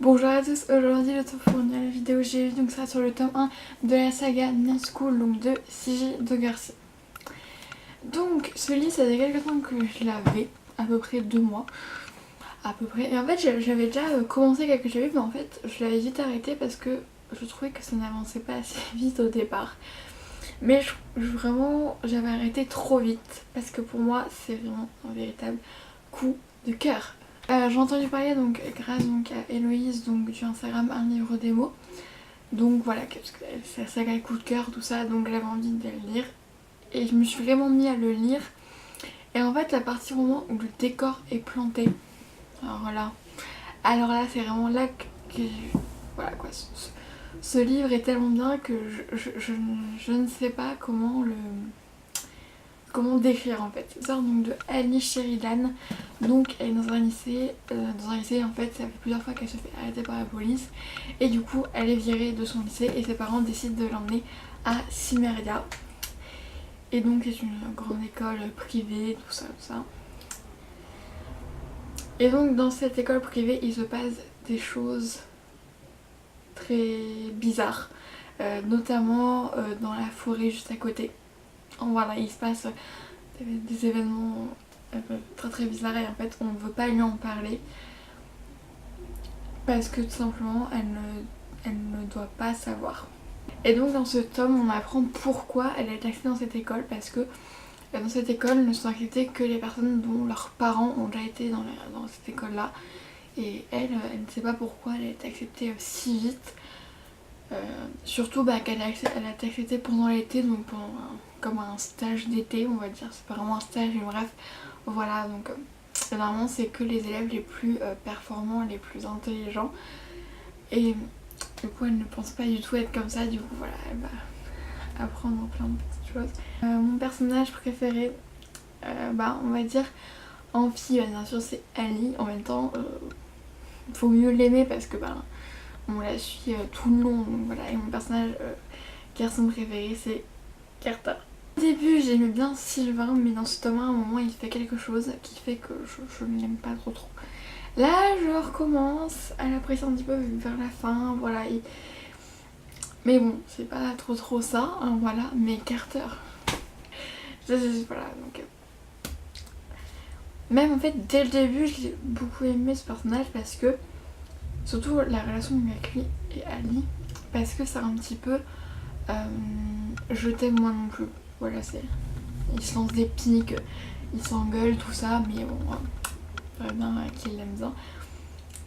Bonjour à tous, aujourd'hui je te fournis la vidéo que j'ai vue, donc ça sur le tome 1 de la saga Night School, donc de Siji de Garcia. Donc ce livre, ça fait quelques temps que je l'avais, à peu près 2 mois, à peu près. Et en fait j'avais déjà commencé quelques chapitres, mais en fait je l'avais vite arrêté parce que je trouvais que ça n'avançait pas assez vite au départ. Mais vraiment j'avais arrêté trop vite, parce que pour moi c'est vraiment un véritable coup de cœur. J'ai entendu parler donc grâce donc à Héloïse donc du Instagram Un livre démo. Donc voilà, parce que c'est la saga coup de cœur tout ça, donc j'avais envie de le lire. Et je me suis vraiment mis à le lire. Et en fait à partir du moment où le décor est planté, alors là c'est vraiment là que voilà quoi, ce livre est tellement bien que je ne sais pas comment décrire en fait. Ça sort donc de Annie Sheridan, donc elle est dans un lycée en fait ça fait plusieurs fois qu'elle se fait arrêter par la police et du coup elle est virée de son lycée et ses parents décident de l'emmener à Cimmeria. Et donc c'est une grande école privée, tout ça. Et donc dans cette école privée il se passe des choses très bizarres, notamment dans la forêt juste à côté. Voilà, il se passe des événements très très bizarres et en fait on ne veut pas lui en parler parce que tout simplement elle ne doit pas savoir. Et donc dans ce tome on apprend pourquoi elle a été acceptée dans cette école, parce que dans cette école ne sont acceptées que les personnes dont leurs parents ont déjà été dans cette école là, et elle ne sait pas pourquoi elle a été acceptée si vite. Surtout qu'elle a été acceptée pendant l'été, donc comme un stage d'été on va dire, c'est pas vraiment un stage mais bref, voilà. Donc normalement c'est que les élèves les plus performants, les plus intelligents, et du coup elle ne pense pas du tout être comme ça, du coup voilà elle va apprendre plein de petites choses. Mon personnage préféré, on va dire en fille, bien sûr c'est Ali. En même temps faut mieux l'aimer parce que on la suit tout le long, donc voilà. Et mon personnage garçon préféré c'est Carter. Au début j'aimais bien Sylvain, mais dans ce tome 1 à un moment il fait quelque chose qui fait que je ne l'aime pas trop. Là je recommence à l'apprécier un petit peu vers la fin, voilà. Mais bon, c'est pas trop ça, hein, voilà. Mais Carter, voilà, donc même en fait dès le début j'ai beaucoup aimé ce personnage, parce que surtout la relation avec lui et Ali, parce que c'est un petit peu je t'aime moi non plus, voilà. C'est, il se lance des piques, il s'engueule tout ça, mais bon, très bien qu'il l'aime bien.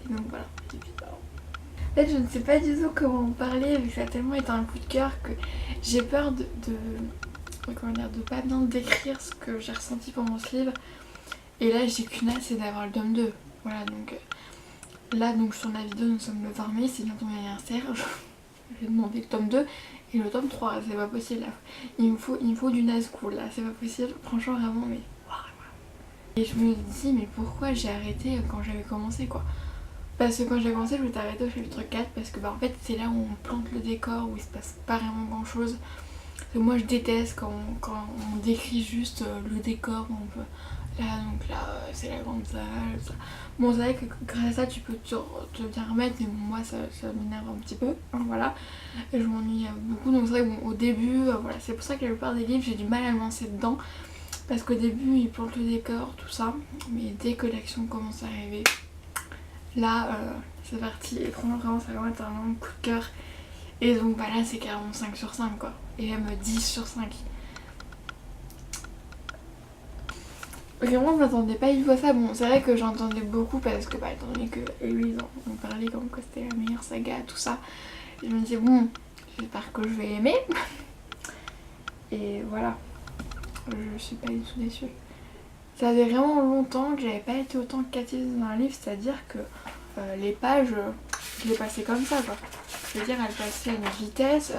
Et donc voilà. En fait je ne sais pas du tout comment en parler, vu que ça a tellement été un coup de cœur que j'ai peur de pas bien décrire ce que j'ai ressenti pendant ce livre. Et là j'ai qu'une hâte, c'est d'avoir le tome 2. Voilà, donc là donc sur la vidéo nous sommes le 20 mai, c'est bientôt mon anniversaire. J'ai demandé le tome 2 et le tome 3, c'est pas possible là. Il me faut du Nazgûl là, c'est pas possible, franchement vraiment, mais et je me dis mais pourquoi j'ai arrêté quand j'avais commencé quoi. Parce que quand j'ai commencé je m'étais arrêtée au chapitre 4, parce que en fait c'est là où on plante le décor, où il se passe pas vraiment grand chose. Moi je déteste quand on décrit juste le décor, on peut... Là donc là c'est la grande salle, ça. Bon c'est vrai que grâce à ça tu peux te bien remettre, mais bon, moi ça m'énerve un petit peu, hein, voilà. Et je m'ennuie beaucoup, donc c'est vrai que bon, au début, voilà, c'est pour ça que la plupart des livres j'ai du mal à me lancer dedans. Parce qu'au début ils plantent le décor, tout ça, mais dès que l'action commence à arriver, là c'est parti, et vraiment ça va être un coup de cœur. Et donc là c'est carrément 5 sur 5 quoi, et même 10 sur 5. Vraiment je m'attendais pas du tout à ça. Bon c'est vrai que j'entendais beaucoup parce que étant donné que Héloïse en parlait comme quoi c'était la meilleure saga, tout ça, je me disais bon j'espère que je vais aimer. Et voilà, je suis pas du tout déçue. Ça faisait vraiment longtemps que j'avais pas été autant captivée dans un livre, c'est-à-dire que les pages je les passais comme ça quoi. Je veux dire elles passaient à une vitesse,